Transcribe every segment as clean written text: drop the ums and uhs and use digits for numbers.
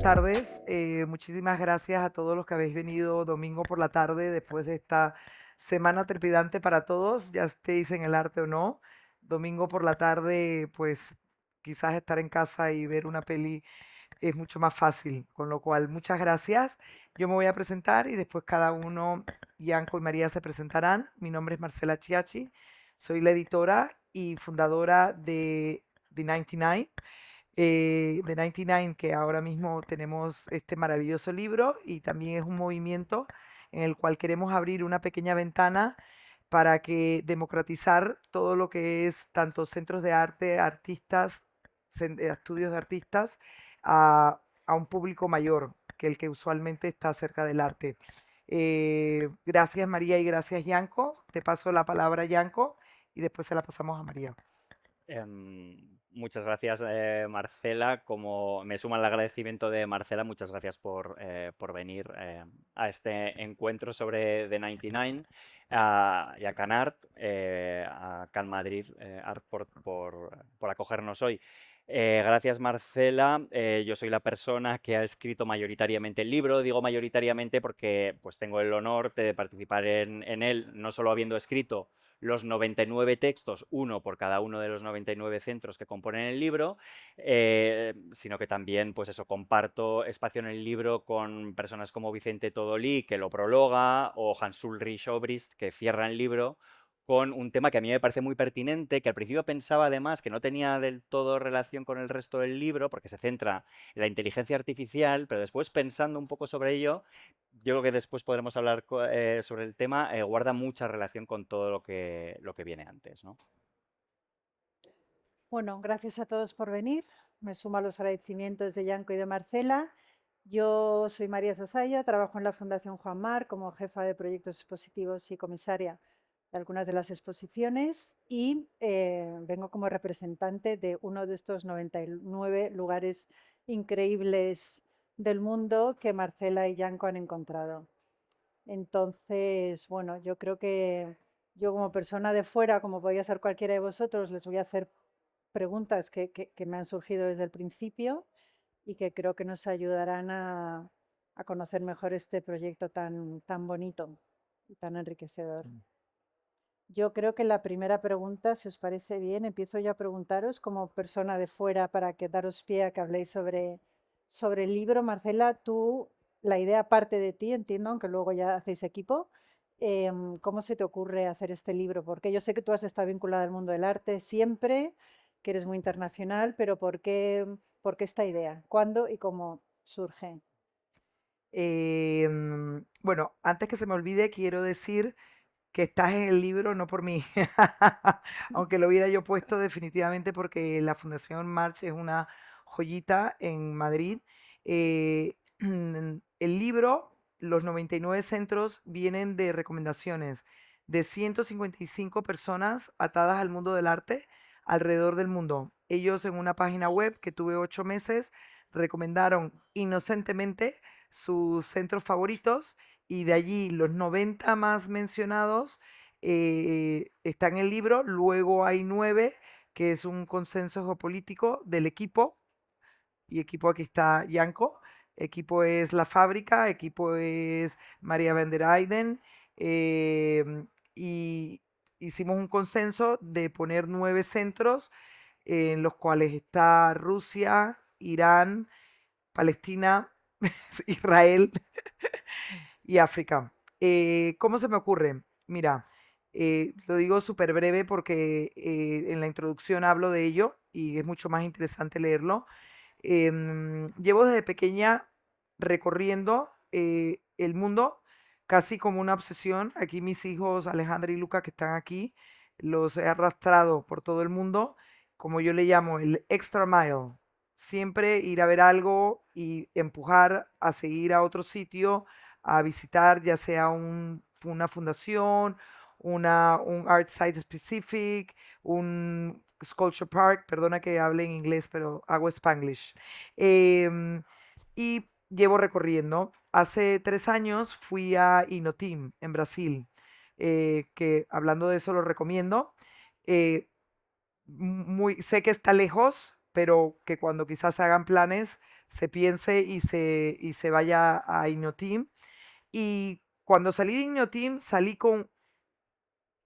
tardes. Muchísimas gracias a todos los que habéis venido domingo por la tarde después de esta semana trepidante para todos, ya estéis en el arte o no. Domingo por la tarde, pues quizás estar en casa y ver una peli es mucho más fácil, con lo cual muchas gracias. Yo me voy a presentar y después cada uno, Yanko y María, se presentarán. Mi nombre es Marcela Chiachi, soy la editora y fundadora de The 99 de 99, que ahora mismo tenemos este maravilloso libro y también es un movimiento en el cual queremos abrir una pequeña ventana para que democratizar todo lo que es tanto centros de arte, artistas, estudios de artistas, a un público mayor que el que usualmente está cerca del arte. Gracias María y gracias Yanko. Te paso la palabra Yanko y después se la pasamos a María. Muchas gracias, Marcela. Como me suma el agradecimiento de Marcela, muchas gracias por venir a este encuentro sobre The 99 y a Canart, a Can Madrid Art por acogernos hoy. Gracias, Marcela. Yo soy la persona que ha escrito mayoritariamente el libro. Digo mayoritariamente porque pues, tengo el honor de participar en él, no solo habiendo escrito los 99 textos, uno por cada uno de los 99 centros que componen el libro, sino que también, pues eso, comparto espacio en el libro con personas como Vicente Todolí, que lo prologa, o Hans Ulrich Obrist, que cierra el libro, con un tema que a mí me parece muy pertinente, que al principio pensaba además que no tenía del todo relación con el resto del libro, porque se centra en la inteligencia artificial, pero después pensando un poco sobre ello, yo creo que después podremos hablar sobre el tema, guarda mucha relación con todo lo que viene antes, ¿no? Bueno, gracias a todos por venir. Me sumo a los agradecimientos de Yanko y de Marcela. Yo soy María Zazaya, trabajo en la Fundación Juan Mar como jefa de proyectos expositivos y comisaria de algunas de las exposiciones y vengo como representante de uno de estos 99 lugares increíbles del mundo que Marcela y Yanko han encontrado. Entonces, bueno, yo creo que yo como persona de fuera, como podía ser cualquiera de vosotros, les voy a hacer preguntas que me han surgido desde el principio y que creo que nos ayudarán a conocer mejor este proyecto tan bonito y tan enriquecedor. Yo creo que la primera pregunta, si os parece bien, empiezo yo a preguntaros como persona de fuera para que daros pie a que habléis sobre el libro. Marcela, tú, la idea parte de ti, entiendo, aunque luego ya hacéis equipo. ¿Cómo se te ocurre hacer este libro? Porque yo sé que tú has estado vinculada al mundo del arte siempre, que eres muy internacional, pero ¿por qué esta idea? ¿Cuándo y cómo surge? Bueno, antes que se me olvide, quiero decir que estás en el libro no por mí, aunque lo hubiera yo puesto definitivamente porque la Fundación March es una joyita en Madrid. El libro, los 99 centros, vienen de recomendaciones de 155 personas atadas al mundo del arte alrededor del mundo. Ellos en una página web que tuve 8 meses recomendaron inocentemente sus centros favoritos y de allí los 90 más mencionados están en el libro, luego hay 9 que es un consenso geopolítico del equipo, y equipo aquí está Yanko, equipo es La Fábrica, equipo es María van der Eyden, y hicimos un consenso de poner 9 centros en los cuales está Rusia, Irán, Palestina, Israel y África. ¿Cómo se me ocurre? Mira, lo digo súper breve porque en la introducción hablo de ello y es mucho más interesante leerlo. Llevo desde pequeña recorriendo el mundo casi como una obsesión. Aquí mis hijos Alejandra y Luca que están aquí, los he arrastrado por todo el mundo, como yo le llamo el extra mile. Siempre ir a ver algo y empujar a seguir a otro sitio, a visitar ya sea una fundación, un art site specific, un Sculpture Park, perdona que hable en inglés, pero hago Spanglish. Y llevo recorriendo. Hace 3 años fui a Inotim, en Brasil, que hablando de eso lo recomiendo. Sé que está lejos, pero que cuando quizás se hagan planes se piense y se vaya a Innoteam. Y cuando salí de Innoteam, salí con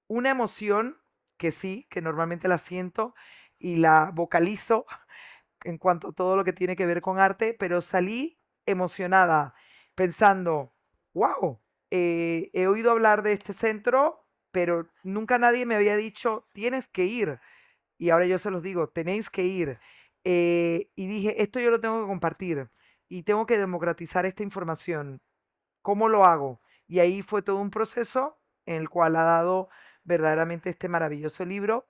una emoción que sí, que normalmente la siento y la vocalizo en cuanto a todo lo que tiene que ver con arte, pero salí emocionada, pensando, wow, he oído hablar de este centro, pero nunca nadie me había dicho, tienes que ir. Y ahora yo se los digo, tenéis que ir. Y dije, esto yo lo tengo que compartir y tengo que democratizar esta información. ¿Cómo lo hago? Y ahí fue todo un proceso en el cual ha dado verdaderamente este maravilloso libro.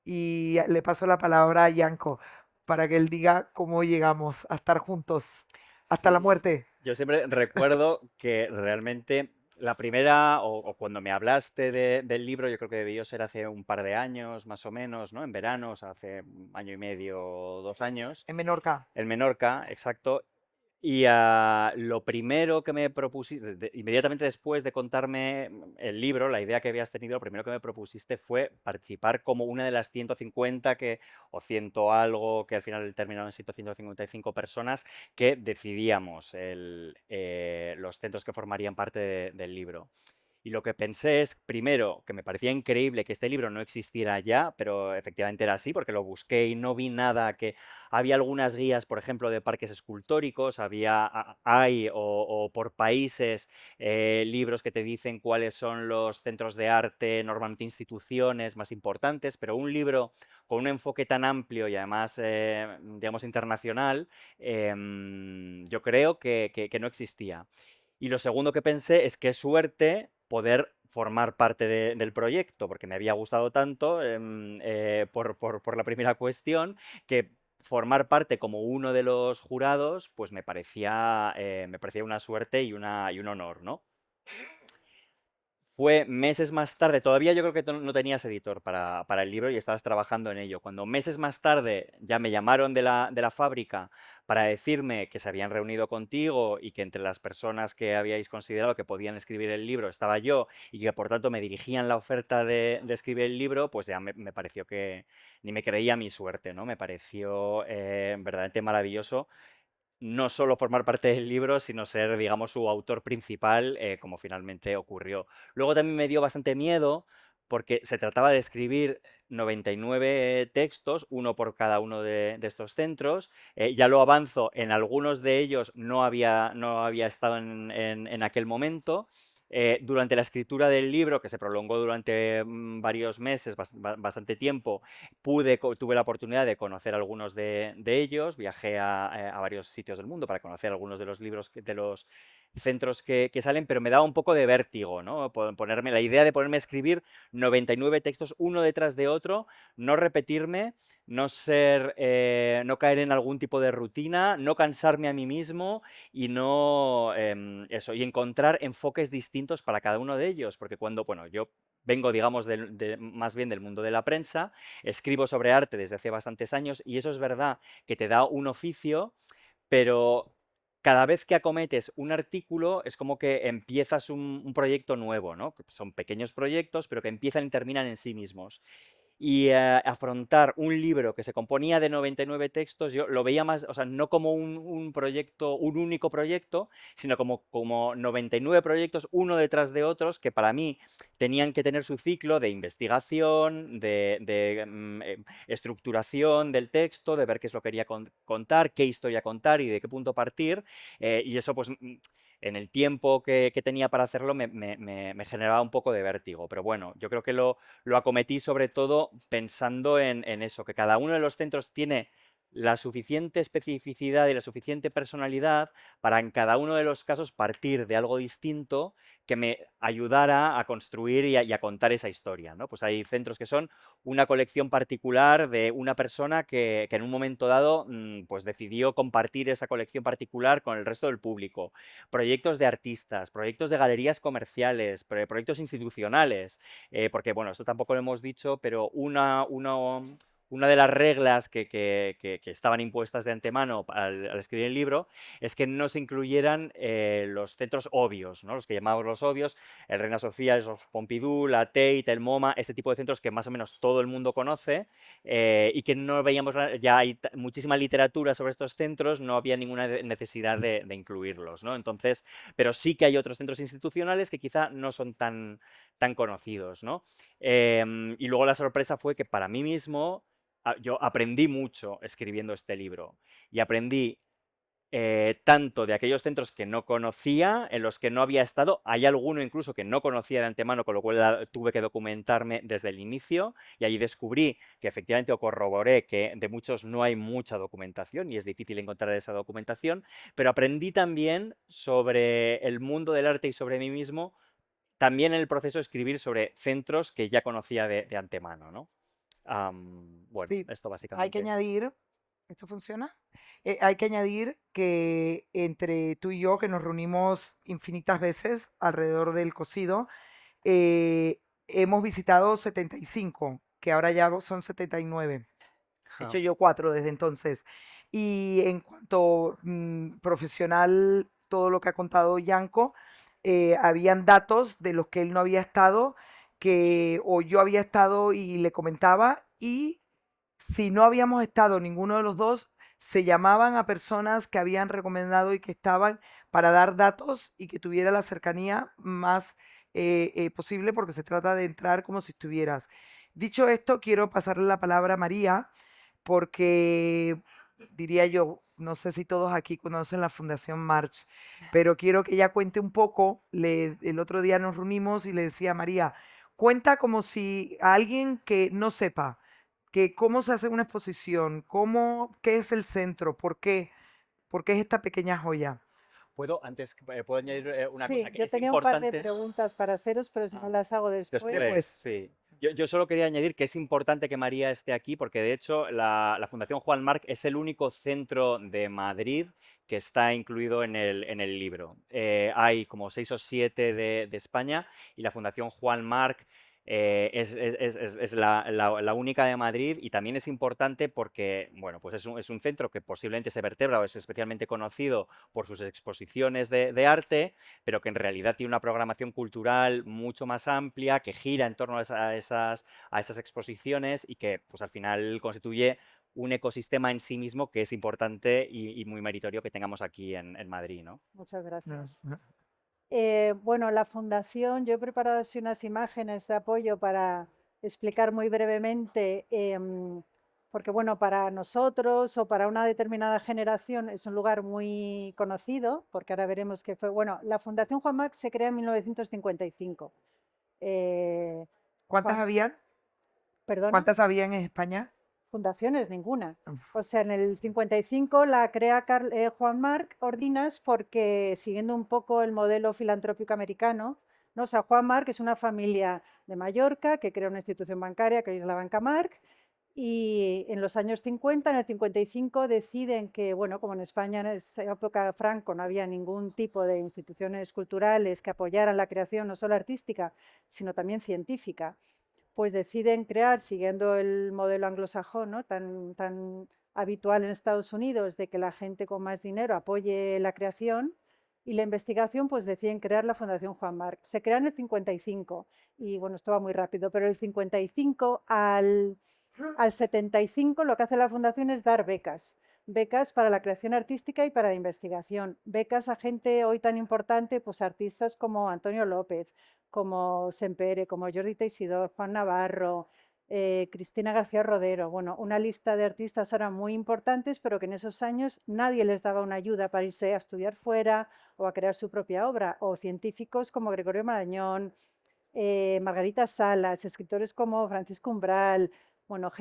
Y le paso la palabra a Yanko para que él diga cómo llegamos a estar juntos hasta la Sí, muerte. yo siempre recuerdo que realmente la primera, o cuando me hablaste del libro, yo creo que debió ser hace un par de años, más o menos, ¿no? En verano, o sea, hace un año y medio o 2 años, En Menorca. en Menorca, exacto. Y lo primero que me propusiste, inmediatamente después de contarme el libro, la idea que habías tenido, lo primero que me propusiste fue participar como una de las 150 o 100 algo, que al final terminaron siendo 155 personas, que decidíamos los centros que formarían parte del libro. Y lo que pensé es, primero, que me parecía increíble que este libro no existiera ya, pero efectivamente era así, porque lo busqué y no vi nada que... Había algunas guías, por ejemplo, de parques escultóricos, hay o por países libros que te dicen cuáles son los centros de arte, normalmente instituciones más importantes, pero un libro con un enfoque tan amplio y además, digamos, internacional, yo creo que no existía. Y lo segundo que pensé es qué suerte poder formar parte del proyecto, porque me había gustado tanto por la primera cuestión, que formar parte como uno de los jurados, pues me parecía una suerte y un honor, ¿no? Fue meses más tarde, todavía yo creo que no tenías editor para el libro y estabas trabajando en ello. Cuando meses más tarde ya me llamaron de la fábrica para decirme que se habían reunido contigo y que entre las personas que habíais considerado que podían escribir el libro estaba yo y que por tanto me dirigían la oferta de escribir el libro, pues ya me pareció que ni me creía mi suerte, ¿no? Me pareció verdaderamente maravilloso no solo formar parte del libro, sino ser, digamos, su autor principal, como finalmente ocurrió. Luego también me dio bastante miedo porque se trataba de escribir 99 textos, uno por cada uno de estos centros. Ya lo avanzo, en algunos de ellos no había estado en aquel momento. Durante la escritura del libro, que se prolongó durante varios meses, bastante tiempo, tuve la oportunidad de conocer algunos de ellos, viajé a varios sitios del mundo para conocer algunos de los libros, de los centros que salen, pero me daba un poco de vértigo, ¿no? Ponerme la idea de ponerme a escribir 99 textos uno detrás de otro, no repetirme, no caer en algún tipo de rutina, no cansarme a mí mismo y y encontrar enfoques distintos para cada uno de ellos, porque bueno, yo vengo, digamos, más bien del mundo de la prensa, escribo sobre arte desde hace bastantes años y eso es verdad que te da un oficio, pero cada vez que acometes un artículo es como que empiezas un proyecto nuevo, ¿no? Que son pequeños proyectos, pero que empiezan y terminan en sí mismos y afrontar un libro que se componía de 99 textos, yo lo veía más, o sea, no como un proyecto, un único proyecto, sino como 99 proyectos, uno detrás de otros, que para mí tenían que tener su ciclo de investigación, de estructuración del texto, de ver qué es lo que quería contar, qué historia contar y de qué punto partir, y eso pues en el tiempo que tenía para hacerlo me generaba un poco de vértigo, pero bueno, yo creo que lo acometí sobre todo pensando en eso, que cada uno de los centros tiene la suficiente especificidad y la suficiente personalidad para en cada uno de los casos partir de algo distinto que me ayudara a construir y a contar esa historia, ¿no? Pues hay centros que son una colección particular de una persona que en un momento dado pues decidió compartir esa colección particular con el resto del público. Proyectos de artistas, proyectos de galerías comerciales, proyectos institucionales, porque bueno, esto tampoco lo hemos dicho, pero una de las reglas que estaban impuestas de antemano al escribir el libro es que no se incluyeran los centros obvios, ¿no? Los que llamamos los obvios, el Reina Sofía, los Pompidou, la Tate, el MoMA, este tipo de centros que más o menos todo el mundo conoce y que no veíamos, ya hay muchísima literatura sobre estos centros, no había ninguna necesidad de incluirlos, ¿no? Entonces, pero sí que hay otros centros institucionales que quizá no son tan conocidos, ¿no? Y luego la sorpresa fue que para mí mismo yo aprendí mucho escribiendo este libro y aprendí tanto de aquellos centros que no conocía, en los que no había estado, hay alguno incluso que no conocía de antemano, con lo cual tuve que documentarme desde el inicio y ahí descubrí que efectivamente o corroboré que de muchos no hay mucha documentación y es difícil encontrar esa documentación, pero aprendí también sobre el mundo del arte y sobre mí mismo, también en el proceso de escribir sobre centros que ya conocía de antemano, ¿no? Bueno, Sí, esto hay que básicamente. añadir, ¿esto funciona? Hay que añadir que entre tú y yo, que nos reunimos infinitas veces alrededor del cocido, hemos visitado 75, que ahora ya son 79. He hecho yo 4 desde entonces. Y en cuanto profesional, todo lo que ha contado Yanko, habían datos de los que él no había estado, que o yo había estado y le comentaba, y si no habíamos estado ninguno de los dos, se llamaban a personas que habían recomendado y que estaban para dar datos y que tuviera la cercanía más posible, porque se trata de entrar como si estuvieras. Dicho esto, quiero pasarle la palabra a María, porque diría yo, no sé si todos aquí conocen la Fundación March, pero quiero que ella cuente un poco. El otro día nos reunimos y le decía a María, cuenta como si a alguien que no sepa, que cómo se hace una exposición, cómo, qué es el centro, por qué es esta pequeña joya. ¿Puedo añadir una cosa? Sí, Que yo es tenía un par de importante. preguntas para haceros, pero si no las hago después. Después, Después, sí. Yo solo quería añadir que es importante que María esté aquí porque de hecho la Fundación Juan Marc es el único centro de Madrid que está incluido en el libro. Hay como 6 o 7 de España y la Fundación Juan Marc es la única de Madrid y también es importante porque, bueno, pues es un centro que posiblemente se vertebra o es especialmente conocido por sus exposiciones de arte, pero que en realidad tiene una programación cultural mucho más amplia, que gira en torno a esas exposiciones y que pues, al final constituye un ecosistema en sí mismo que es importante y muy meritorio que tengamos aquí en Madrid, ¿no? Muchas gracias. no, Bueno, la fundación, yo he preparado así unas imágenes de apoyo para explicar muy brevemente, porque bueno, para nosotros o para una determinada generación es un lugar muy conocido, porque ahora veremos que fue, bueno, la Fundación Juan Marc se crea en 1955. ¿cuántas habían? ¿Perdona? ¿Cuántas habían en España? Fundaciones, ninguna. Mm. O sea, en el 55 la crea Juan Marc Ordinas porque, siguiendo un poco el modelo filantrópico americano, ¿no? O sea, Juan Marc es una familia de Mallorca que crea una institución bancaria que hoy es la Banca Marc, y en los años 50, en el 55, deciden que, bueno, como en España en esa época Franco no había ningún tipo de instituciones culturales que apoyaran la creación no solo artística, sino también científica, pues deciden crear, siguiendo el modelo anglosajón, ¿no? tan habitual en Estados Unidos, de que la gente con más dinero apoye la creación y la investigación, pues deciden crear la Fundación Juan Marc. Se crea en el 55 y bueno, esto va muy rápido, pero el 55 al 75 lo que hace la Fundación es dar becas. Becas para la creación artística y para la investigación. Becas a gente hoy tan importante, pues artistas como Antonio López, como Sempere, como Jordi Teixidor, Juan Navarro, Cristina García Rodero. Bueno, una lista de artistas ahora muy importantes, pero que en esos años nadie les daba una ayuda para irse a estudiar fuera o a crear su propia obra. O científicos como Gregorio Marañón, Margarita Salas, escritores como Francisco Umbral, bueno,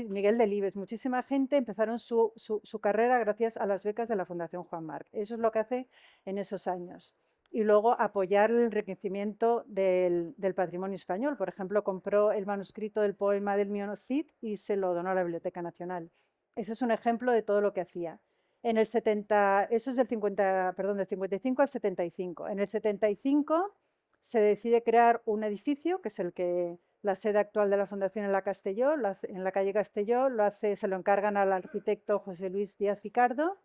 Miguel Delibes, muchísima gente empezaron su carrera gracias a las becas de la Fundación Juan Marc. Eso es lo que hace en esos años. Y luego apoyar el enriquecimiento del patrimonio español. Por ejemplo, compró el manuscrito del poema del Mion Cid y se lo donó a la Biblioteca Nacional. Ese es un ejemplo de todo lo que hacía. En el 70, eso es del 50, perdón, del 55 al 75. En el 75 se decide crear un edificio, que es el que La sede actual de la fundación en la Castelló, en la calle Castelló, se lo encargan al arquitecto José Luis Díaz Picardo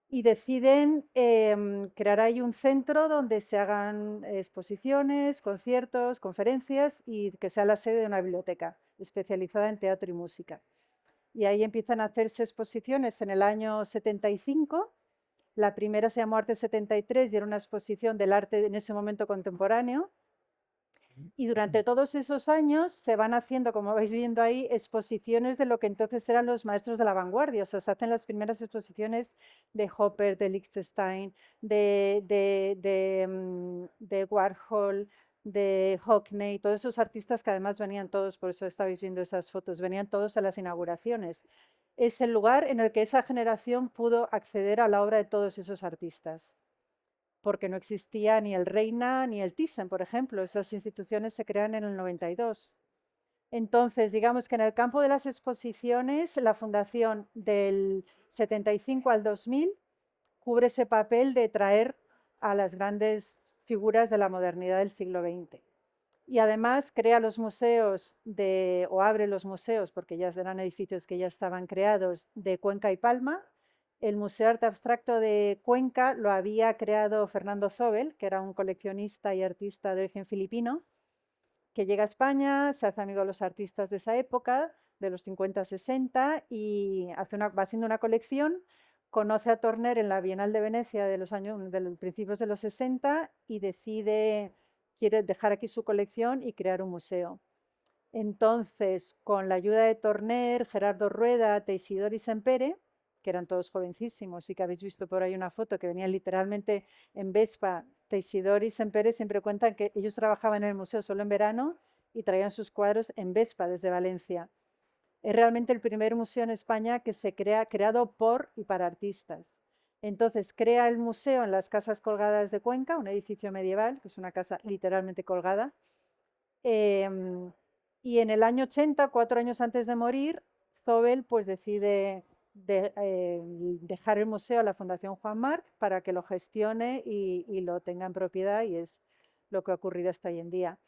y deciden crear ahí un centro donde se hagan exposiciones, conciertos, conferencias y que sea la sede de una biblioteca especializada en teatro y música. Y ahí empiezan a hacerse exposiciones en el año 75. La primera se llamó Arte 73 y era una exposición del arte en ese momento contemporáneo. Y durante todos esos años se van haciendo, como vais viendo ahí, exposiciones de lo que entonces eran los maestros de la vanguardia. O sea, se hacen las primeras exposiciones de Hopper, de Lichtenstein, de Warhol, de Hockney, todos esos artistas que además venían todos, por eso estabais viendo esas fotos, venían todos a las inauguraciones. Es el lugar en el que esa generación pudo acceder a la obra de todos esos artistas, porque no existía ni el Reina ni el Thyssen, por ejemplo. Esas instituciones se crean en el 92. Entonces, digamos que en el campo de las exposiciones, la fundación del 75 al 2000 cubre ese papel de traer a las grandes figuras de la modernidad del siglo XX. Y además crea los museos o abre los museos, porque ya eran edificios que ya estaban creados, de Cuenca y Palma. El Museo de Arte Abstracto de Cuenca lo había creado Fernando Zobel, que era un coleccionista y artista de origen filipino, que llega a España, se hace amigo de los artistas de esa época, de los 50-60, y va haciendo una colección. Conoce a Torner en la Bienal de Venecia de los principios de los 60 y quiere dejar aquí su colección y crear un museo. Entonces, con la ayuda de Torner, Gerardo Rueda, Teixidor y Sempere, que eran todos jovencísimos y que habéis visto por ahí una foto que venían literalmente en Vespa, Teixidor y Sempere siempre cuentan que ellos trabajaban en el museo solo en verano y traían sus cuadros en Vespa desde Valencia. Es realmente el primer museo en España que se creado por y para artistas. Entonces crea el museo en las Casas Colgadas de Cuenca, un edificio medieval, que es una casa literalmente colgada. Y en el año 80, 4 años antes de morir, Zobel pues decide dejar el museo a la Fundación Juan Marc para que lo gestione y lo tenga en propiedad, y es lo que ha ocurrido hasta hoy en día.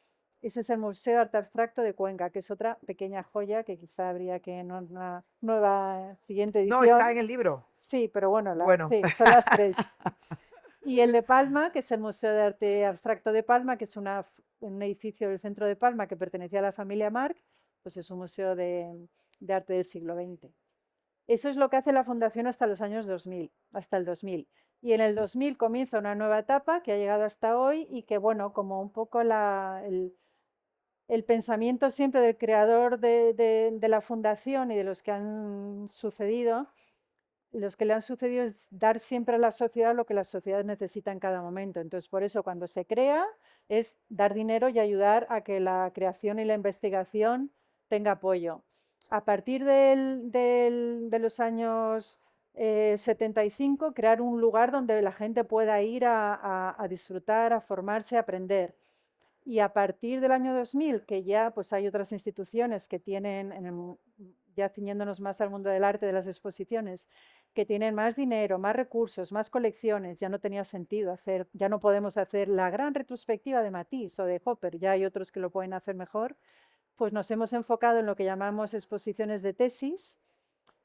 Ese es el Museo de Arte Abstracto de Cuenca, que es otra pequeña joya que quizá habría que en una nueva siguiente No, edición. está en el libro. Sí, pero bueno, Bueno. sí, son las 3. Y el de Palma, que es el Museo de Arte Abstracto de Palma, que es un edificio del centro de Palma que pertenecía a la familia Marc, pues es un museo de arte del siglo XX. Eso es lo que hace la Fundación hasta los años 2000, hasta el 2000. Y en el 2000 comienza una nueva etapa que ha llegado hasta hoy y que, bueno, como un poco el pensamiento siempre del creador de la Fundación y de los que han sucedido, los que le han sucedido, es dar siempre a la sociedad lo que la sociedad necesita en cada momento. Entonces, por eso cuando se crea es dar dinero y ayudar a que la creación y la investigación tenga apoyo. A partir de los años 75, crear un lugar donde la gente pueda ir a disfrutar, a formarse, a aprender. Y a partir del año 2000, que ya pues hay otras instituciones que tienen, ya ciñéndonos más al mundo del arte, de las exposiciones, que tienen más dinero, más recursos, más colecciones, ya no tenía sentido ya no podemos hacer la gran retrospectiva de Matisse o de Hopper, ya hay otros que lo pueden hacer mejor. Pues nos hemos enfocado en lo que llamamos exposiciones de tesis,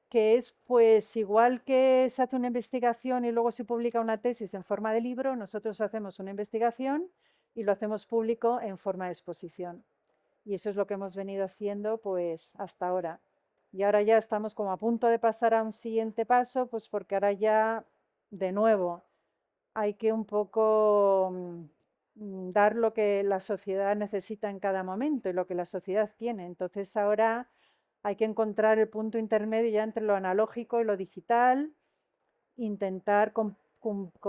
que es pues igual que se hace una investigación y luego se publica una tesis en forma de libro, nosotros hacemos una investigación y lo hacemos público en forma de exposición. Y eso es lo que hemos venido haciendo pues hasta ahora. Y ahora ya estamos como a punto de pasar a un siguiente paso, pues porque ahora ya, de nuevo, hay que un poco dar lo que la sociedad necesita en cada momento y lo que la sociedad tiene. Entonces ahora hay que encontrar el punto intermedio ya entre lo analógico y lo digital, intentar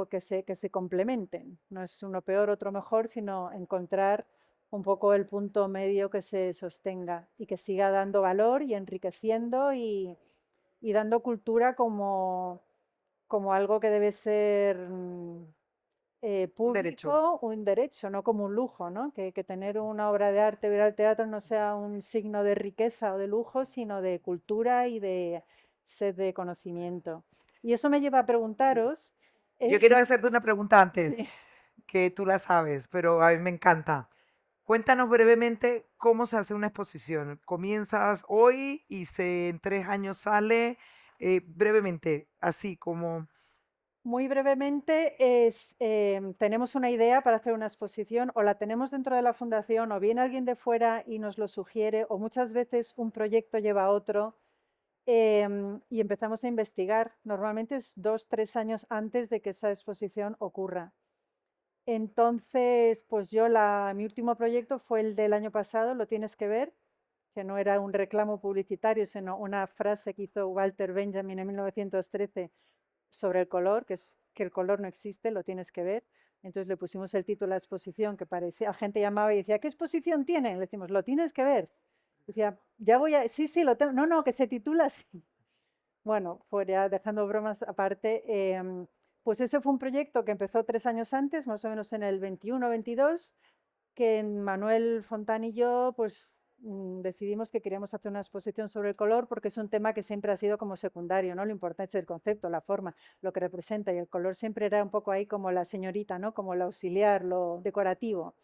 que se complementen. No es uno peor, otro mejor, sino encontrar un poco el punto medio que se sostenga y que siga dando valor y enriqueciendo y dando cultura como algo que debe ser público, un derecho, no como un lujo, ¿no? Que tener una obra de arte o ir al teatro no sea un signo de riqueza o de lujo, sino de cultura y de sed de conocimiento. Y eso me lleva a preguntaros... Yo quiero hacerte una pregunta antes, Sí. que tú la sabes, pero a mí me encanta. Cuéntanos brevemente cómo se hace una exposición. Comienzas hoy y en 3 años sale. Brevemente, así como... Muy brevemente, tenemos una idea para hacer una exposición o la tenemos dentro de la fundación o viene alguien de fuera y nos lo sugiere o muchas veces un proyecto lleva a otro y empezamos a investigar. Normalmente es 2, 3 años antes de que esa exposición ocurra. Entonces, pues mi último proyecto fue el del año pasado, Lo tienes que ver, que no era un reclamo publicitario, sino una frase que hizo Walter Benjamin en 1913 sobre el color, que es que el color no existe, lo tienes que ver. Entonces le pusimos el título a la exposición, que parecía, la gente llamaba y decía, ¿qué exposición tiene? Le decimos, lo tienes que ver. Decía, ya voy a, sí, lo tengo, no, que se titula así. Bueno, fuera, dejando bromas aparte, pues ese fue un proyecto que empezó 3 años antes, más o menos en el 21-22, que Manuel Fontán y yo pues decidimos que queríamos hacer una exposición sobre el color porque es un tema que siempre ha sido como secundario, ¿no? Lo importante es el concepto, la forma, lo que representa, y el color siempre era un poco ahí como la señorita, ¿no? Como el auxiliar, lo decorativo.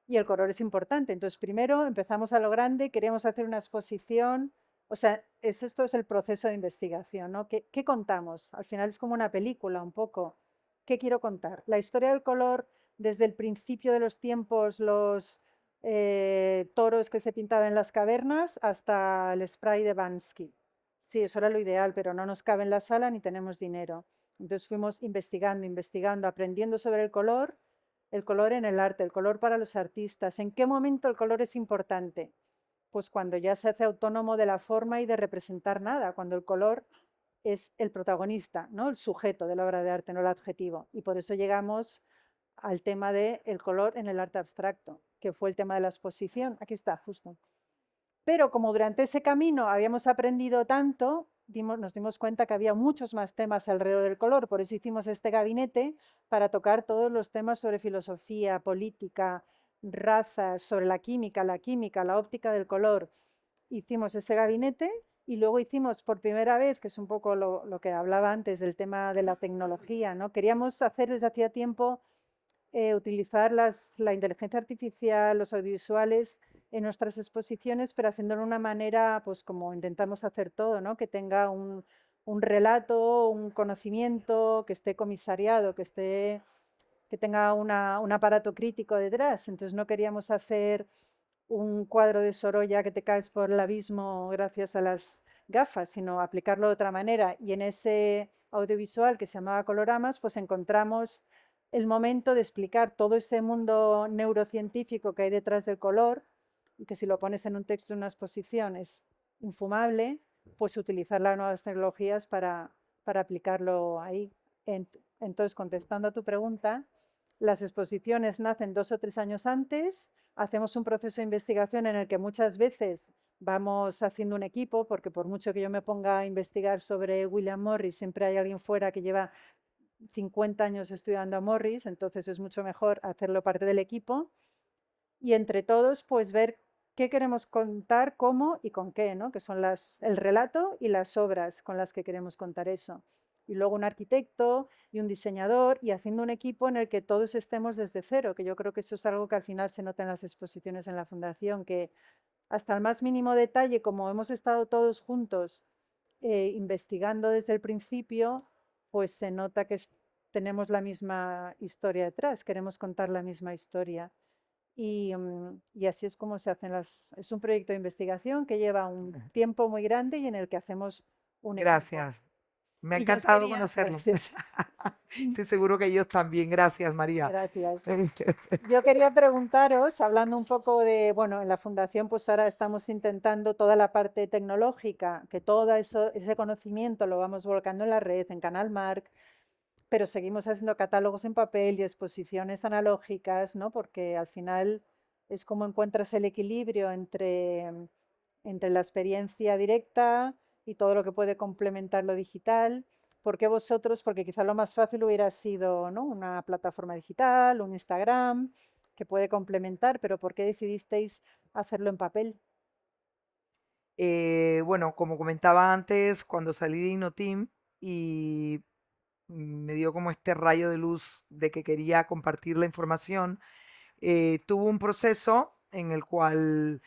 Y el color es importante. Entonces, primero empezamos a lo grande, queríamos hacer una exposición. O sea, esto es el proceso de investigación, ¿no? ¿Qué contamos? Al final es como una película, un poco. ¿Qué quiero contar? La historia del color desde el principio de los tiempos, los toros que se pintaban en las cavernas, hasta el spray de Bansky. Sí, eso era lo ideal, pero no nos cabe en la sala ni tenemos dinero. Entonces fuimos investigando, investigando, aprendiendo sobre el color en el arte, el color para los artistas. ¿En qué momento el color es importante? Pues cuando ya se hace autónomo de la forma y de representar nada, cuando el color es el protagonista, ¿no? El sujeto de la obra de arte, no el adjetivo. Y por eso llegamos al tema del color en el arte abstracto, que fue el tema de la exposición. Aquí está, justo. Pero como durante ese camino habíamos aprendido tanto, nos dimos cuenta que había muchos más temas alrededor del color. Por eso hicimos este gabinete para tocar todos los temas sobre filosofía, política, razas, sobre la química, la óptica del color. Hicimos ese gabinete y luego hicimos por primera vez, que es un poco lo que hablaba antes del tema de la tecnología, ¿no? Queríamos hacer desde hacía tiempo utilizar la inteligencia artificial, los audiovisuales en nuestras exposiciones, pero haciéndolo de una manera, pues como intentamos hacer todo, ¿no? Que tenga un relato, un conocimiento, que esté comisariado, que tenga un aparato crítico detrás. Entonces no queríamos hacer un cuadro de Sorolla que te caes por el abismo gracias a las gafas, sino aplicarlo de otra manera. Y en ese audiovisual que se llamaba Coloramas, pues encontramos el momento de explicar todo ese mundo neurocientífico que hay detrás del color y que si lo pones en un texto, en una exposición, es infumable, pues utilizar las nuevas tecnologías para aplicarlo ahí. Entonces, contestando a tu pregunta, las exposiciones nacen 2 o 3 años antes, hacemos un proceso de investigación en el que muchas veces vamos haciendo un equipo, porque por mucho que yo me ponga a investigar sobre William Morris, siempre hay alguien fuera que lleva 50 años estudiando a Morris, entonces es mucho mejor hacerlo parte del equipo y entre todos pues ver qué queremos contar, cómo y con qué, ¿no? Que son el relato y las obras con las que queremos contar eso. Y luego un arquitecto y un diseñador y haciendo un equipo en el que todos estemos desde cero, que yo creo que eso es algo que al final se nota en las exposiciones en la fundación, que hasta el más mínimo detalle, como hemos estado todos juntos investigando desde el principio, pues se nota que tenemos la misma historia detrás, queremos contar la misma historia. Y así es como se hacen Es un proyecto de investigación que lleva un tiempo muy grande y en el que hacemos un equipo. Gracias. Me ha Y yo os encantado quería, conocerlo. gracias, Estoy seguro que ellos también. Gracias, María. gracias. Yo quería preguntaros, hablando un poco de, bueno, en la fundación pues ahora estamos intentando toda la parte tecnológica, que todo ese conocimiento lo vamos volcando en la red, en Canal Marc, pero seguimos haciendo catálogos en papel y exposiciones analógicas, ¿no? Porque al final es como encuentras el equilibrio entre la experiencia directa y todo lo que puede complementar lo digital. ¿Por qué vosotros? Porque quizá lo más fácil hubiera sido, ¿no? Una plataforma digital, un Instagram, que puede complementar, pero ¿por qué decidisteis hacerlo en papel? Bueno, como comentaba antes, cuando salí de Innoteam y me dio como este rayo de luz de que quería compartir la información, tuvo un proceso en el cual,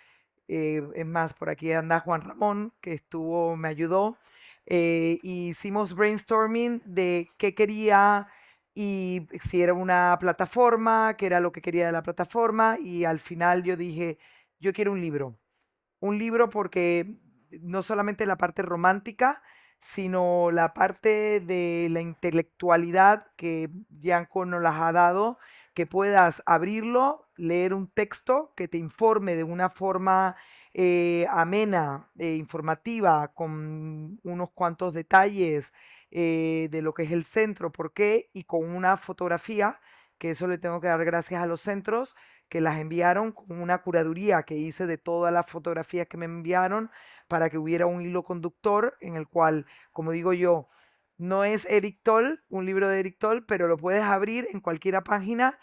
es más, por aquí anda Juan Ramón, que estuvo, me ayudó, hicimos brainstorming de qué quería y si era una plataforma, qué era lo que quería de la plataforma, y al final yo dije, yo quiero un libro porque no solamente la parte romántica, sino la parte de la intelectualidad que Gianco nos las ha dado, que puedas abrirlo, leer un texto que te informe de una forma amena, informativa, con unos cuantos detalles de lo que es el centro, por qué, y con una fotografía, que eso le tengo que dar gracias a los centros, que las enviaron con una curaduría que hice de todas las fotografías que me enviaron para que hubiera un hilo conductor en el cual, como digo yo, no es Eric Toll, un libro de Eric Toll, pero lo puedes abrir en cualquier página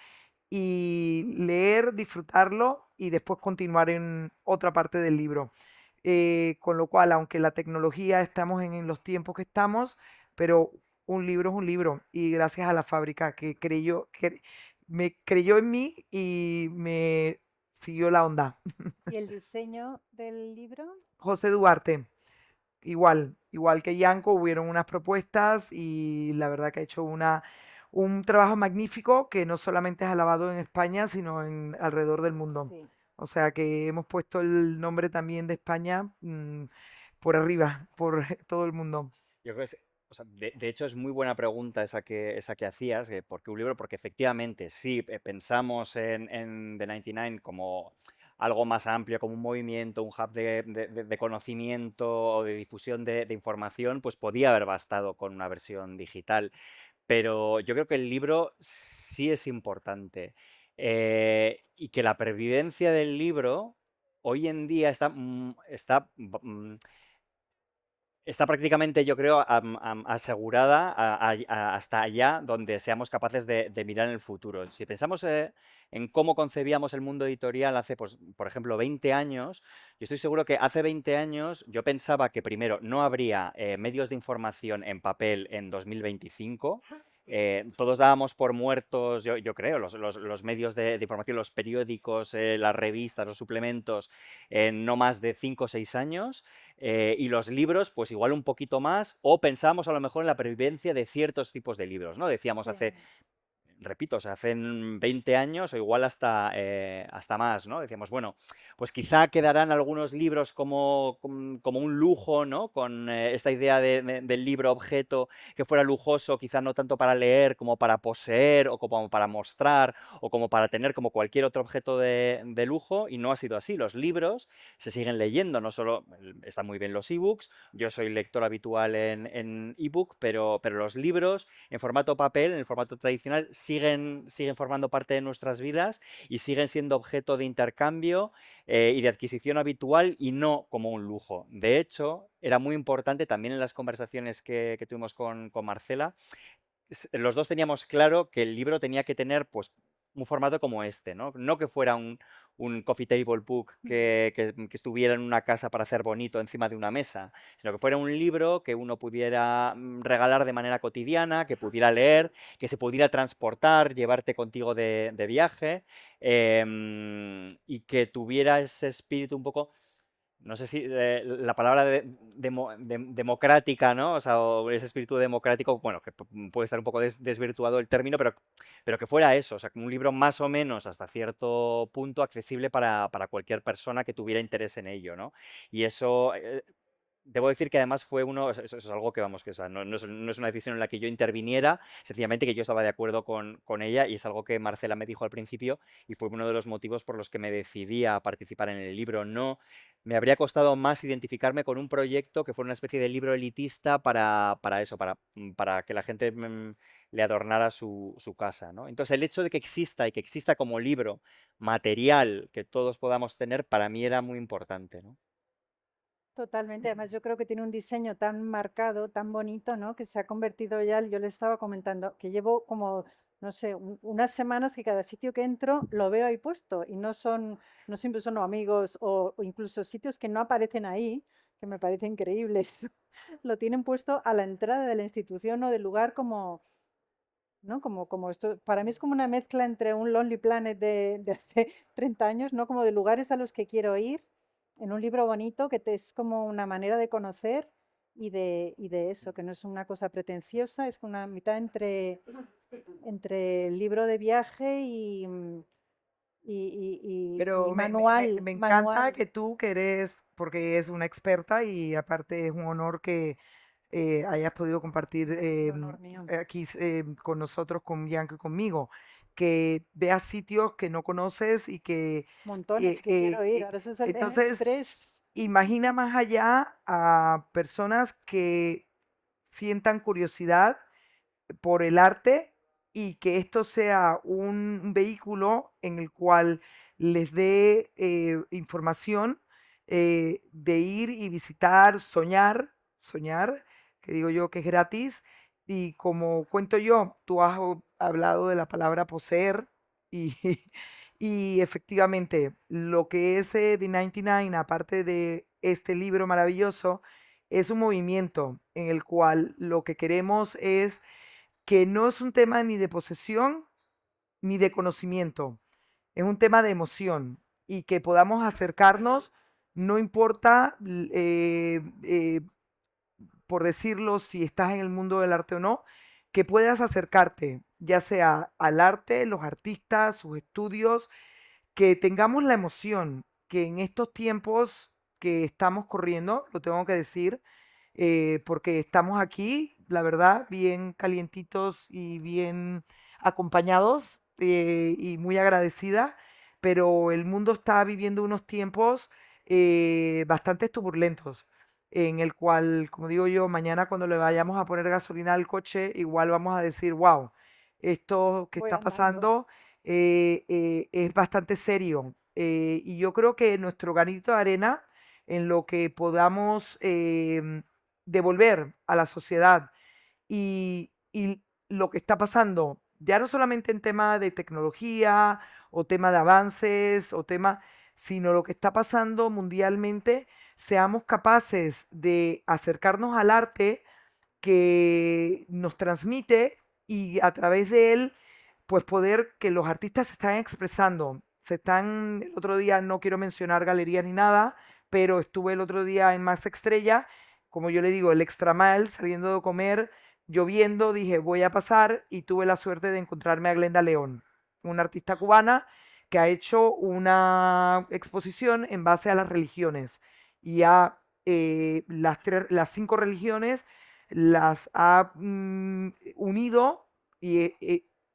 y leer, disfrutarlo y después continuar en otra parte del libro. Con lo cual, aunque la tecnología estamos en los tiempos que estamos, pero un libro es un libro y gracias a la fábrica que me creyó en mí y me siguió la onda. ¿Y el diseño del libro? José Duarte, igual que Yanko, hubieron unas propuestas y la verdad que ha hecho un trabajo magnífico que no solamente es alabado en España, sino alrededor del mundo. Sí. O sea que hemos puesto el nombre también de España por arriba, por todo el mundo. Yo creo que o sea, de hecho es muy buena pregunta esa que hacías, ¿por qué un libro? Porque efectivamente, sí, pensamos en The 99 como algo más amplio, como un movimiento, un hub de conocimiento o de difusión de información, pues podía haber bastado con una versión digital. Pero yo creo que el libro sí es importante, y que la pervivencia del libro hoy en día está prácticamente, yo creo, asegurada hasta allá donde seamos capaces de mirar en el futuro. Si pensamos en cómo concebíamos el mundo editorial hace, pues, por ejemplo, 20 años, yo estoy seguro que hace 20 años yo pensaba que primero no habría medios de información en papel en 2025. Todos dábamos por muertos, yo creo, los medios de información, los periódicos, las revistas, los suplementos, en no más de 5 o 6 años. Y los libros, pues igual un poquito más, o pensamos a lo mejor en la pervivencia de ciertos tipos de libros, ¿no? Decíamos Sí. repito, o sea, hace 20 años o igual hasta más, ¿no? Decíamos, bueno, pues quizá quedarán algunos libros como un lujo, ¿no? Con esta idea del libro objeto que fuera lujoso, quizá no tanto para leer como para poseer o como para mostrar o como para tener como cualquier otro objeto de lujo, y no ha sido así. Los libros se siguen leyendo, no solo están muy bien los ebooks, yo soy lector habitual en ebook, pero los libros en formato papel, en el formato tradicional, siguen formando parte de nuestras vidas y siguen siendo objeto de intercambio y de adquisición habitual y no como un lujo. De hecho, era muy importante también en las conversaciones que tuvimos con Marcela. Los dos teníamos claro que el libro tenía que tener, pues, un formato como este, ¿no? No que fuera un coffee table book que estuviera en una casa para hacer bonito encima de una mesa, sino que fuera un libro que uno pudiera regalar de manera cotidiana, que pudiera leer, que se pudiera transportar, llevarte contigo de viaje, y que tuviera ese espíritu un poco, no sé si la palabra democrática, ¿no? O sea, o ese espíritu democrático, bueno, que puede estar un poco desvirtuado el término, pero que fuera eso, o sea, un libro más o menos hasta cierto punto accesible para cualquier persona que tuviera interés en ello, ¿no? Y eso, debo decir que además fue eso es algo que vamos, que o sea, no es una decisión en la que yo interviniera, sencillamente que yo estaba de acuerdo con ella, y es algo que Marcela me dijo al principio y fue uno de los motivos por los que me decidí a participar en el libro. No, me habría costado más identificarme con un proyecto que fuera una especie de libro elitista para eso, para que la gente le adornara su casa, ¿no? Entonces el hecho de que exista y que exista como libro material que todos podamos tener, para mí era muy importante, ¿no? Totalmente. Además, yo creo que tiene un diseño tan marcado, tan bonito, ¿no? Que se ha convertido ya, yo le estaba comentando, que llevo como, no sé, unas semanas que cada sitio que entro lo veo ahí puesto y no siempre son amigos o incluso sitios que no aparecen ahí, que me parecen increíbles. Lo tienen puesto a la entrada de la institución o del lugar como ¿no? Como esto, para mí es como una mezcla entre un Lonely Planet de hace 30 años, ¿no? Como de lugares a los que quiero ir, en un libro bonito es como una manera de conocer y de eso, que no es una cosa pretenciosa, es una mitad entre libro de viaje y Pero me encanta manual. que tú, que eres, porque es una experta y aparte es un honor que hayas podido compartir Un honor mío. aquí con nosotros, con Bianca y conmigo, que veas sitios que no conoces y que Montones eh, que quiero eh, ir. eh, Ahora eso es el entonces estrés. imagina más allá a personas que sientan curiosidad por el arte y que esto sea un vehículo en el cual les dé información de ir y visitar, soñar, que digo yo que es gratis. Y como cuento yo, tú has hablado de la palabra poseer y, y efectivamente lo que es The 99, aparte de este libro maravilloso, es un movimiento en el cual lo que queremos es que no es un tema ni de posesión ni de conocimiento, es un tema de emoción y que podamos acercarnos, no importa, por decirlo, si estás en el mundo del arte o no, que puedas acercarte, ya sea al arte, los artistas, sus estudios, que tengamos la emoción, que en estos tiempos que estamos corriendo, lo tengo que decir, porque estamos aquí, la verdad, bien calientitos y bien acompañados y muy agradecida, pero el mundo está viviendo unos tiempos bastante turbulentos, en el cual, como digo yo, mañana cuando le vayamos a poner gasolina al coche, igual vamos a decir, wow, esto que Voy está andando. pasando es bastante serio. Y yo creo que nuestro granito de arena en lo que podamos devolver a la sociedad y lo que está pasando, ya no solamente en tema de tecnología o tema de avances o tema, sino lo que está pasando mundialmente, seamos capaces de acercarnos al arte que nos transmite y a través de él, pues poder que los artistas se están expresando. El otro día, no quiero mencionar galerías ni nada, pero estuve el otro día en Max Estrella, como yo le digo, el extra mile, saliendo de comer, lloviendo, dije, voy a pasar y tuve la suerte de encontrarme a Glenda León, una artista cubana que ha hecho una exposición en base a las religiones y a las 5 religiones las ha unido y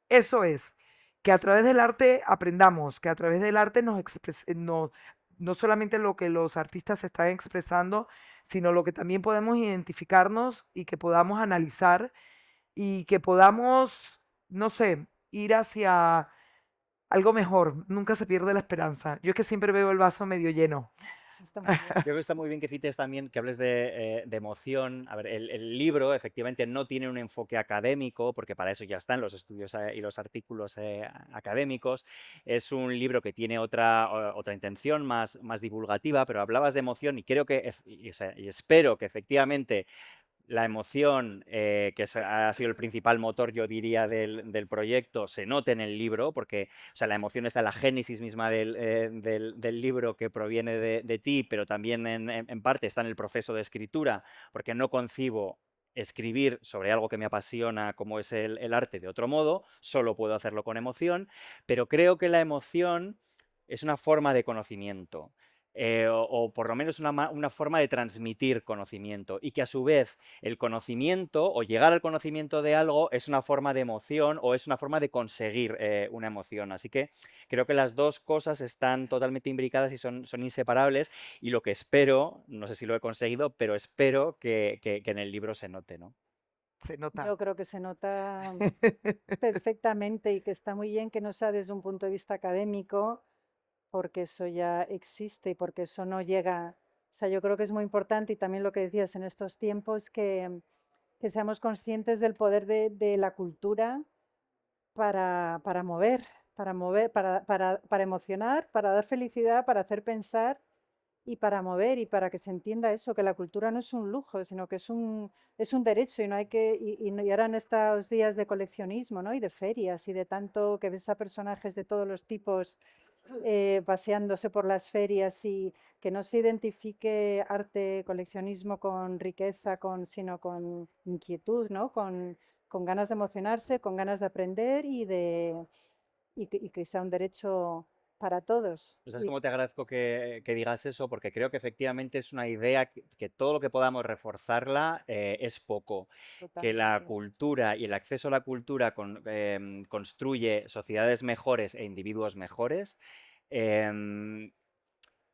eso es, que a través del arte aprendamos, que a través del arte no solamente lo que los artistas están expresando, sino lo que también podemos identificarnos y que podamos analizar y que podamos, no sé, ir hacia algo mejor. Nunca se pierde la esperanza. Yo es que siempre veo el vaso medio lleno. Eso está muy bien. Yo creo que está muy bien que cites también, que hables de emoción. A ver, el libro efectivamente no tiene un enfoque académico, porque para eso ya están los estudios y los artículos académicos. Es un libro que tiene otra intención más divulgativa, pero hablabas de emoción y creo que, o sea, y espero que efectivamente la emoción, que ha sido el principal motor, yo diría, del proyecto, se nota en el libro, porque o sea, la emoción está en la génesis misma del libro que proviene de ti, pero también en parte está en el proceso de escritura, porque no concibo escribir sobre algo que me apasiona como es el arte de otro modo, solo puedo hacerlo con emoción, pero creo que la emoción es una forma de conocimiento. O por lo menos una forma de transmitir conocimiento y que a su vez el conocimiento o llegar al conocimiento de algo es una forma de emoción o es una forma de conseguir una emoción. Así que creo que las dos cosas están totalmente imbricadas y son inseparables y lo que espero, no sé si lo he conseguido, pero espero que en el libro se note, ¿no? Se nota. Yo creo que se nota perfectamente y que está muy bien que no sea desde un punto de vista académico, porque eso ya existe y porque eso no llega. O sea, yo creo que es muy importante y también lo que decías en estos tiempos que seamos conscientes del poder de la cultura para mover, para emocionar, para dar felicidad, para hacer pensar y para mover y para que se entienda eso, que la cultura no es un lujo, sino que es un derecho y no hay que, y ahora en estos días de coleccionismo, ¿no? Y de ferias y de tanto que ves a personajes de todos los tipos paseándose por las ferias y que no se identifique arte, coleccionismo con riqueza, sino con inquietud, ¿no? Con ganas de emocionarse, con ganas de aprender y que sea un derecho para todos. ¿Sabes cómo te agradezco que digas eso? Porque creo que efectivamente es una idea que todo lo que podamos reforzarla es poco. Que la Totalmente. cultura y el acceso a la cultura construye sociedades mejores e individuos mejores. em,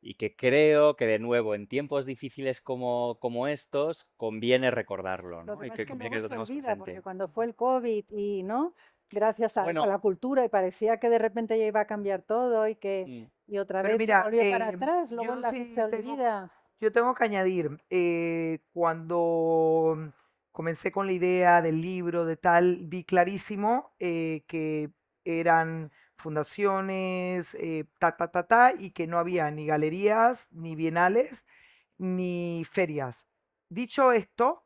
y que creo que, de nuevo, en tiempos difíciles como estos, conviene recordarlo, Lo ¿no? que Y pasa es que que conviene luego que lo se tengamos olvida, porque presente. cuando fue el COVID y no, gracias a Bueno, la cultura y parecía que de repente ya iba a cambiar todo mm, y otra Pero vez se mira, volvió para atrás, luego yo se sí tengo, olvida. yo tengo que añadir, cuando comencé con la idea del libro, de tal, vi clarísimo que eran fundaciones, y que no había ni galerías, ni bienales, ni ferias. Dicho esto,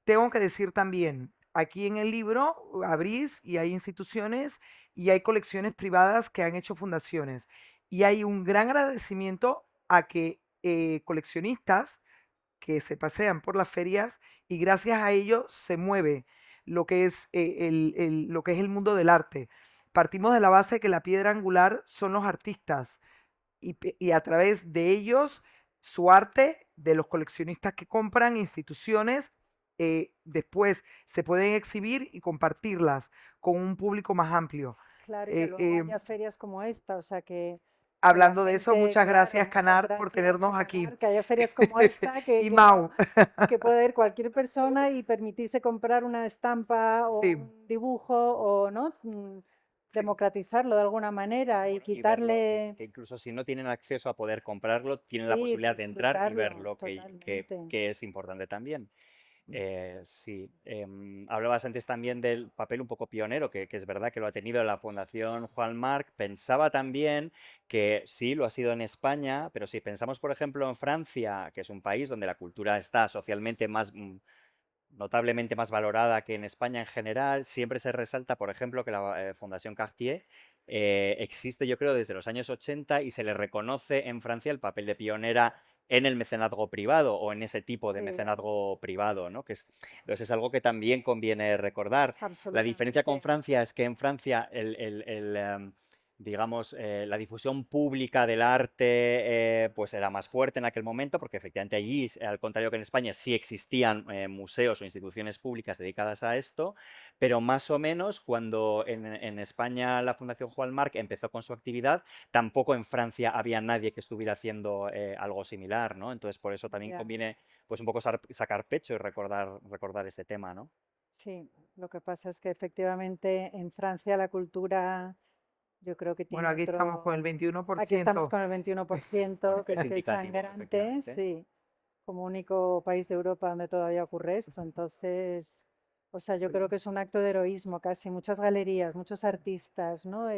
tengo que decir también, aquí en el libro abrís y hay instituciones y hay colecciones privadas que han hecho fundaciones. Y hay un gran agradecimiento a que coleccionistas que se pasean por las ferias y gracias a ello se mueve lo que es, lo que es el mundo del arte. Partimos de la base de que la piedra angular son los artistas y a través de ellos su arte, de los coleccionistas que compran, instituciones, después se pueden exhibir y compartirlas con un público más amplio. Claro, y que Eh, luego eh, haya ferias como esta, o sea, que la Hablando de eso, gente, muchas claro, gracias, muchas Canar, por gracias a tenernos aquí. Canar, que haya ferias como esta, Y Mau. que pueda ir cualquier persona y permitirse comprar una estampa o Sí, un dibujo o, ¿no? sí. Democratizarlo de alguna manera y y verlo, quitarle, que incluso si no tienen acceso a poder comprarlo, tienen la sí, posibilidad de entrar y disfrutarlo verlo, totalmente. que es importante también. Sí, hablabas antes también del papel un poco pionero, que es verdad que lo ha tenido la Fundación Juan Marc. Pensaba también que sí, lo ha sido en España, pero si pensamos, por ejemplo, en Francia, que es un país donde la cultura está socialmente más, notablemente más valorada que en España en general, siempre se resalta, por ejemplo, que la Fundación Cartier existe, yo creo, desde los años 80 y se le reconoce en Francia el papel de pionera en el mecenazgo privado o en ese tipo de Sí, mecenazgo privado, ¿no? Entonces es algo que también conviene recordar. La diferencia con absolutamente. Francia es que en Francia digamos, la difusión pública del arte pues era más fuerte en aquel momento, porque efectivamente allí, al contrario que en España, sí existían museos o instituciones públicas dedicadas a esto, pero más o menos cuando en España la Fundación Juan Marc empezó con su actividad, tampoco en Francia había nadie que estuviera haciendo algo similar, ¿no? Entonces por eso también Ya. conviene pues un poco sacar pecho y recordar este tema, ¿no? Sí, lo que pasa es que efectivamente en Francia la cultura yo creo que Bueno, tiene aquí estamos con el otro... Aquí estamos 21%. con el 21%, que Es es indicativo, sangrante, efectivamente. sí, como único país de Europa donde todavía ocurre esto. Entonces, o sea, yo creo que es un acto de heroísmo casi. Muchas galerías, muchos artistas, ¿no?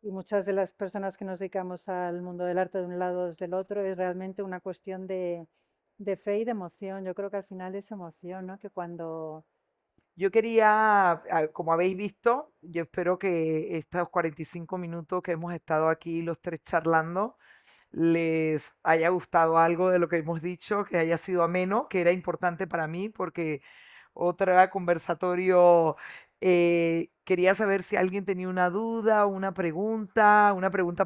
Y muchas de las personas que nos dedicamos al mundo del arte de un lado o desde el otro, es realmente una cuestión de fe y de emoción. Yo creo que al final es emoción, ¿no? Que cuando... Yo quería, como habéis visto, yo espero que estos 45 minutos que hemos estado aquí los tres charlando les haya gustado algo de lo que hemos dicho, que haya sido ameno, que era importante para mí, porque otra conversatorio, quería saber si alguien tenía una duda, una pregunta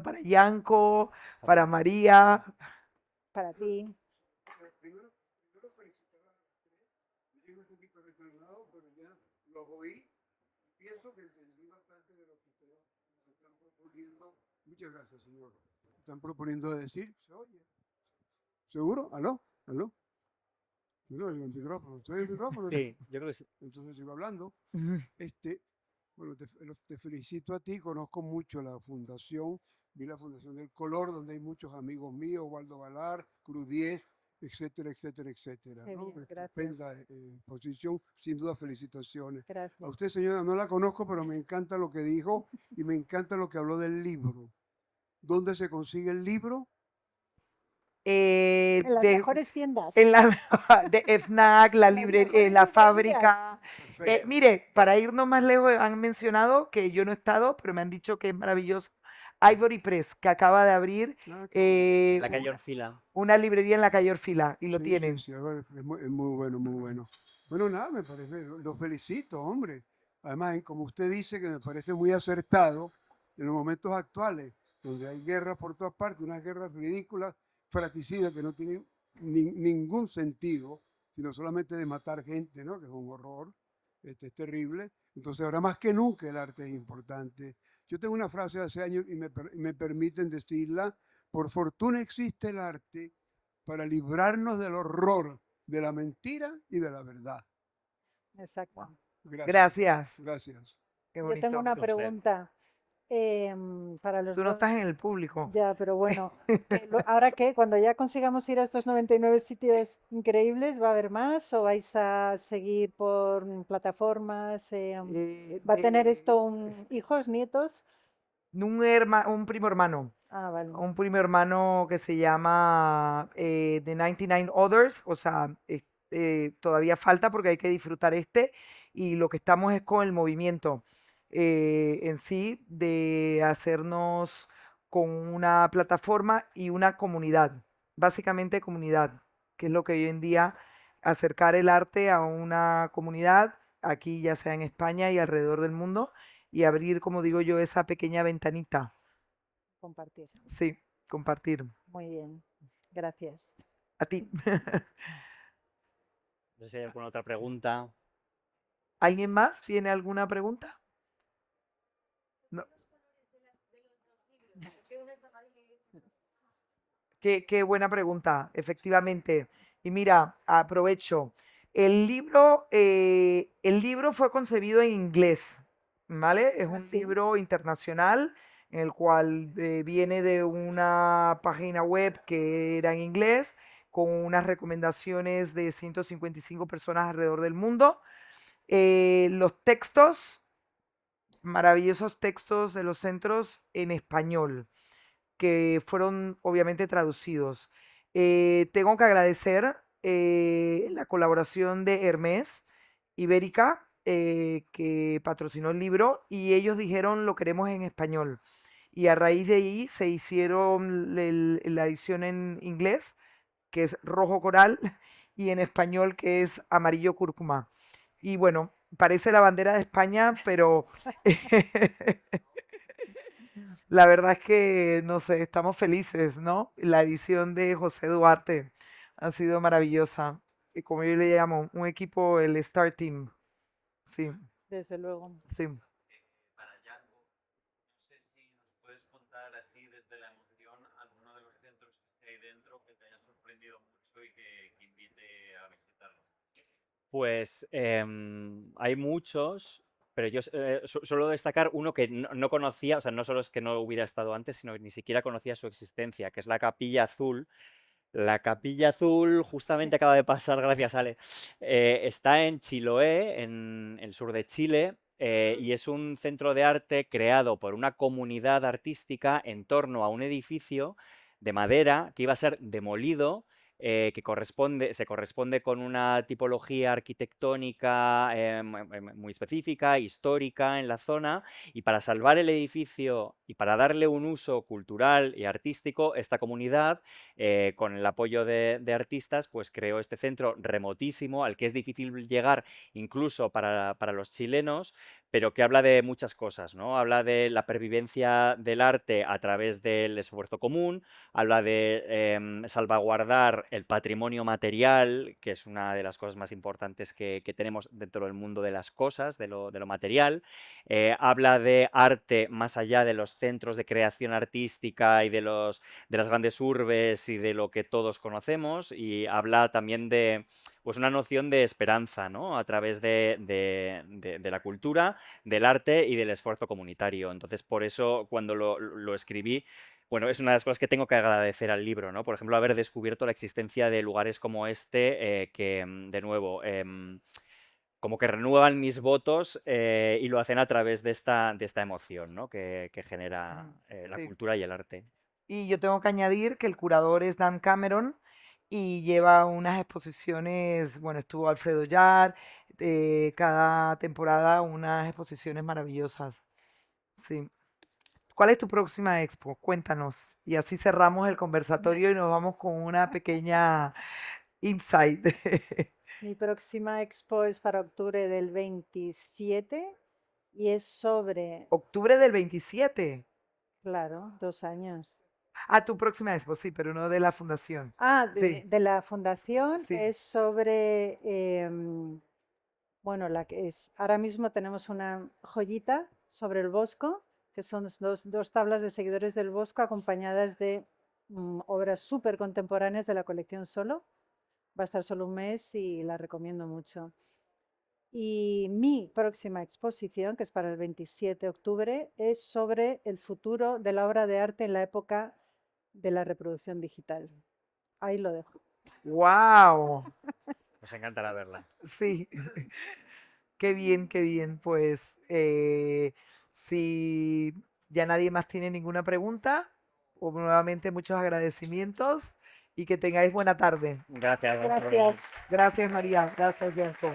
para Yanko, para María. Para ti, Primero felicitar a los tres. Llego un poquito retornado, pero ya los oí. Pienso que entendí bastante de lo que ustedes están proponiendo. Muchas gracias, señor. Están proponiendo decir, ¿se oye? ¿Seguro? ¿Aló? ¿Aló? Yo no oigo el micrófono. ¿Estoy en el micrófono? Sí, yo creo que sí. Entonces sigo hablando. Ujú. Bueno, te felicito a ti. Conozco mucho la fundación. Vi la Fundación del Color, donde hay muchos amigos míos, Waldo Valar, Cruz 10, etcétera, etcétera, etcétera, qué ¿no? bien, gracias, Estupenda posición, sin duda felicitaciones. A gracias. usted, señora, no la conozco, pero me encanta lo que dijo y me encanta lo que habló del libro. ¿Dónde se consigue el libro? En las de, mejores tiendas. en la, de FNAC, la, Las mejores la librerías. fábrica. Perfecto. Mire, para irnos más lejos, han mencionado que yo no he estado, pero me han dicho que es maravilloso. Ivory Press, que acaba de abrir Ah, qué La bueno. calle Orfila. una librería en la calle Orfila y lo Sí, tienen. sí, ahora es muy bueno, muy bueno. Bueno, nada, me parece, lo felicito, hombre. Además, como usted dice, que me parece muy acertado en los momentos actuales, donde hay guerras por todas partes, unas guerras ridículas, fratricidas, que no tienen ningún sentido, sino solamente de matar gente, ¿no? Que es un horror, es terrible. Entonces, ahora más que nunca el arte es importante. Yo tengo una frase de hace años y me permiten decirla: por fortuna existe el arte para librarnos del horror de la mentira y de la verdad. Exacto. Gracias. Gracias. Gracias. Qué Yo bonito. tengo una Usted. pregunta para los Tú no estás dos. en el público. Ya, pero bueno, ¿ahora qué? Cuando ya consigamos ir a estos 99 sitios increíbles, ¿va a haber más o vais a seguir por plataformas? ¿Va a tener esto hijos, nietos? Un primo hermano. Ah, vale. Un primo hermano que se llama The 99 Others, o sea, todavía falta porque hay que disfrutar y lo que estamos es con el movimiento en sí de hacernos con una plataforma y una comunidad, básicamente comunidad, que es lo que hoy en día acercar el arte a una comunidad, aquí ya sea en España y alrededor del mundo, y abrir, como digo yo, esa pequeña ventanita. Compartir. Sí, compartir. Muy bien. Gracias. A ti. No sé si hay alguna otra pregunta. ¿Alguien más tiene alguna pregunta? No. Qué buena pregunta, efectivamente. Y mira, aprovecho. El libro fue concebido en inglés, ¿vale? Es Ah, un sí. libro internacional en el cual viene de una página web que era en inglés, con unas recomendaciones de 155 personas alrededor del mundo. Los textos, maravillosos textos de los centros en español, que fueron obviamente traducidos. Tengo que agradecer la colaboración de Hermès Ibérica, que patrocinó el libro, y ellos dijeron lo queremos en español. Y a raíz de ahí se hicieron la edición en inglés, que es rojo coral, y en español, que es amarillo cúrcuma. Y bueno, parece la bandera de España, pero la verdad es que, no sé, estamos felices, ¿no? La edición de José Duarte ha sido maravillosa. Y como yo le llamo, un equipo, el Star Team. Sí, Desde luego. sí. Para Yanko, no sé si nos puedes contar así desde la emoción alguno de los centros que esté ahí dentro que te haya sorprendido mucho y que invite a visitarlo. Pues hay muchos, pero yo suelo destacar uno que no conocía, o sea, no solo es que no hubiera estado antes, sino que ni siquiera conocía su existencia, que es la Capilla Azul. La Capilla Azul justamente acaba de pasar, gracias Ale, está en Chiloé, en el sur de Chile, y es un centro de arte creado por una comunidad artística en torno a un edificio de madera que iba a ser demolido, que se corresponde con una tipología arquitectónica muy específica, histórica en la zona, y para salvar el edificio y para darle un uso cultural y artístico, esta comunidad con el apoyo de artistas, pues creó este centro remotísimo al que es difícil llegar incluso para los chilenos, pero que habla de muchas cosas, ¿no? Habla de la pervivencia del arte a través del esfuerzo común, habla de salvaguardar el patrimonio material, que es una de las cosas más importantes que tenemos dentro del mundo de las cosas, de lo material, habla de arte más allá de los centros de creación artística y de las grandes urbes y de lo que todos conocemos, y habla también de pues una noción de esperanza, ¿no? A través de la cultura, del arte y del esfuerzo comunitario. Entonces, por eso, cuando lo escribí, bueno, es una de las cosas que tengo que agradecer al libro, ¿no? Por ejemplo, haber descubierto la existencia de lugares como este, que, de nuevo, como que renuevan mis votos y lo hacen a través de esta emoción, ¿no? que genera la Sí. cultura y el arte. Y yo tengo que añadir que el curador es Dan Cameron y lleva unas exposiciones, bueno, estuvo Alfredo Yar, cada temporada unas exposiciones maravillosas. Sí. ¿Cuál es tu próxima expo? Cuéntanos. Y así cerramos el conversatorio y nos vamos con una pequeña insight. Mi próxima expo es para octubre del 27 y es sobre, Octubre del 27. claro, 2 años. Ah, tu próxima expo, sí, pero no de la fundación. Ah, Sí, de la fundación sí. es sobre, bueno, la que es, ahora mismo tenemos una joyita sobre el Bosco, que son dos tablas de seguidores del Bosco acompañadas de obras súper contemporáneas de la colección Solo. Va a estar solo un mes y la recomiendo mucho. Y mi próxima exposición, que es para el 27 de octubre, es sobre el futuro de la obra de arte en la época de la reproducción digital. Ahí lo dejo. ¡Wow! Nos encantará verla. Sí, qué bien. Pues si ya nadie más tiene ninguna pregunta, pues nuevamente muchos agradecimientos y que tengáis buena tarde. Gracias. Gracias. Gracias, María. Gracias, Bianco.